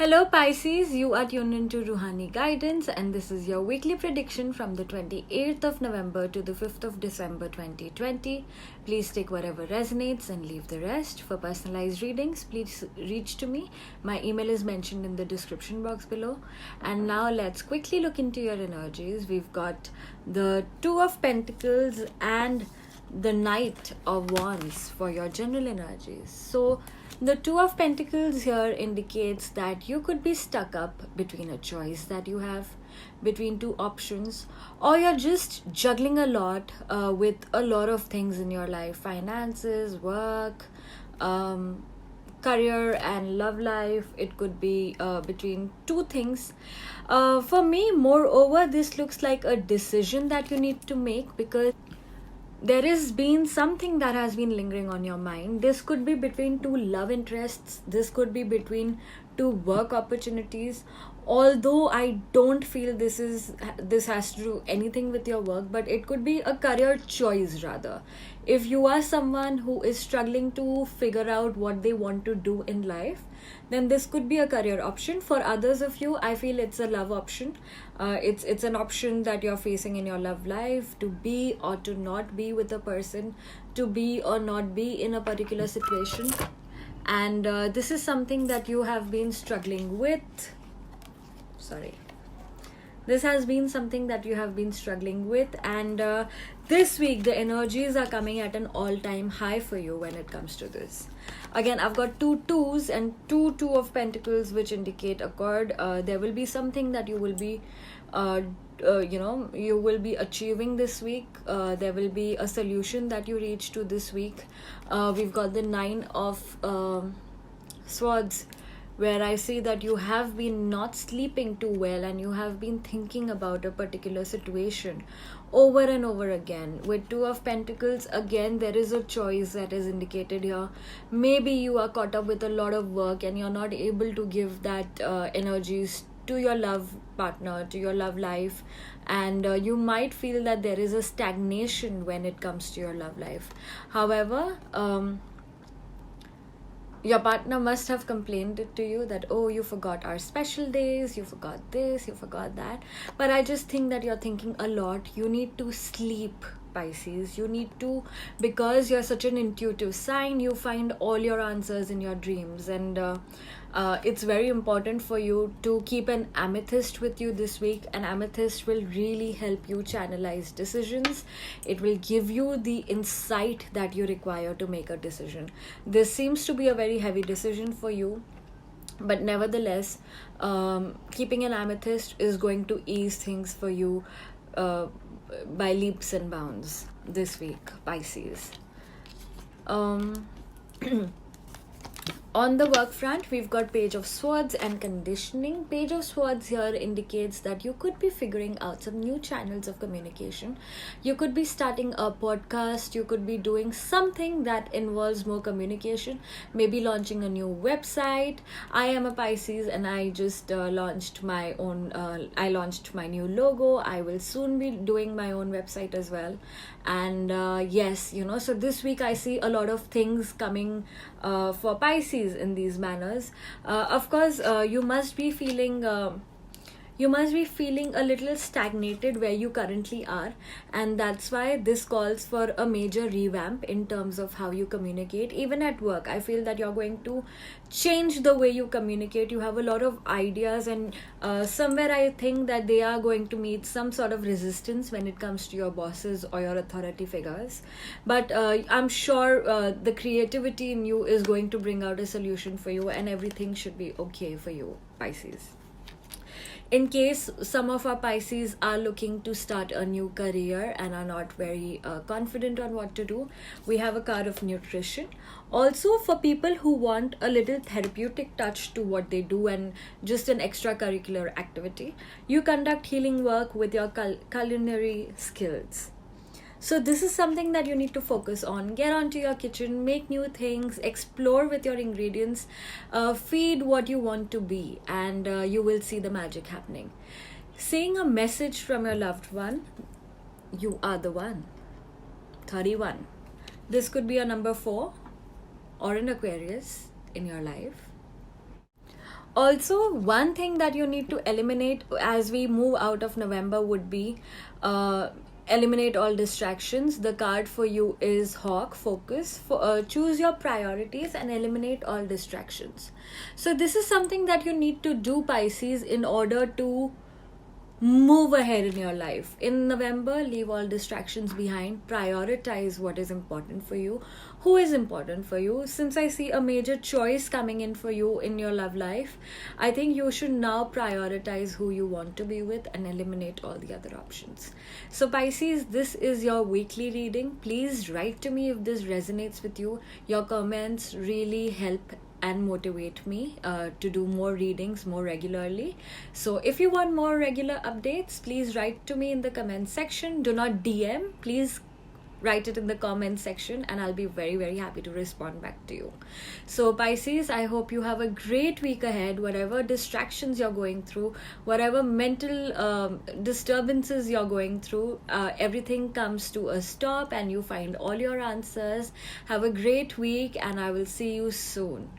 Hello Pisces, you are tuned into Ruhani Guidance, and this is your weekly prediction from the 28th of November to the 5th of December 2020. Please take whatever resonates and leave the rest. For personalized readings, please reach to me. My email is mentioned in the description box below. And now let's quickly look into your energies. We've got the Two of Pentacles and the Knight of Wands for your general energies. So the Two of Pentacles here indicates that you could be stuck up between a choice that you have, between two options, or you're just juggling a lot with a lot of things in your life: finances, work, career, and love life. It could be between two things. For me, moreover, this looks like a decision that you need to make, because there has been something that has been lingering on your mind. This could be between two love interests, this could be between two work opportunities. Although I don't feel this has to do anything with your work, but it could be a career choice rather. If you are someone who is struggling to figure out what they want to do in life, then this could be a career option. For others of you, I feel it's a love option. It's an option that you're facing in your love life, to be or to not be with a person, to be or not be in a particular situation. And this is something that you have been struggling with. This has been something that you have been struggling with, and this week the energies are coming at an all-time high for you when it comes to this. Again, I've got two twos and two of pentacles, which indicate accord. There will be something that you will be you will be achieving this week. There will be a solution that you reach to this week. We've got the Nine of Swords, where I see that you have been not sleeping too well and you have been thinking about a particular situation over and over again. With Two of Pentacles, again, there is a choice that is indicated here. Maybe you are caught up with a lot of work and you're not able to give that energies to your love partner, to your love life, and you might feel that there is a stagnation when it comes to your love life. However, your partner must have complained it to you that, oh, you forgot our special days, you forgot this, you forgot that. But I just think that you're thinking a lot. You need to sleep, Pisces. You need to, because you're such an intuitive sign, you find all your answers in your dreams. And it's very important for you to keep an amethyst with you this week. An amethyst will really help you channelize decisions. It will give you the insight that you require to make a decision. This seems to be a very heavy decision for you, but nevertheless, keeping an amethyst is going to ease things for you by leaps and bounds this week, Pisces. On the work front, we've got Page of Swords and conditioning. Page of Swords here indicates that you could be figuring out some new channels of communication. You could be starting a podcast. You could be doing something that involves more communication. Maybe launching a new website. I am a Pisces and I just launched my own. I launched my new logo. I will soon be doing my own website as well. And yes, so this week I see a lot of things coming for Pisces in these manners. Of course, you must be feeling a little stagnated where you currently are, and that's why this calls for a major revamp in terms of how you communicate. Even at work, I feel that you're going to change the way you communicate. You have a lot of ideas, and somewhere I think that they are going to meet some sort of resistance when it comes to your bosses or your authority figures. But I'm sure the creativity in you is going to bring out a solution for you, and everything should be okay for you, Pisces. In case some of our Pisces are looking to start a new career and are not very confident on what to do, we have a card of nutrition. Also, for people who want a little therapeutic touch to what they do and just an extracurricular activity, you conduct healing work with your culinary skills. So this is something that you need to focus on. Get onto your kitchen, make new things, explore with your ingredients, feed what you want to be, and you will see the magic happening. Seeing a message from your loved one, you are the one. 31. This could be a number 4 or an Aquarius in your life. Also, one thing that you need to eliminate as we move out of November would be eliminate all distractions. The card for you is Hawk, focus. Choose your priorities and eliminate all distractions. So, this is something that you need to do, Pisces, in order to move ahead in your life. In November, leave all distractions behind, prioritize what is important for you, who is important for you. Since I see a major choice coming in for you in your love life, I think you should now prioritize who you want to be with and eliminate all the other options. So, Pisces, this is your weekly reading. Please write to me if this resonates with you. Your comments really help and motivate me to do more readings more regularly. So if you want more regular updates, please write to me in the comment section. Do not DM, please write it in the comment section and I'll be very, very happy to respond back to you. So Pisces, I hope you have a great week ahead. Whatever distractions you're going through, whatever mental disturbances you're going through, everything comes to a stop and you find all your answers. Have a great week and I will see you soon.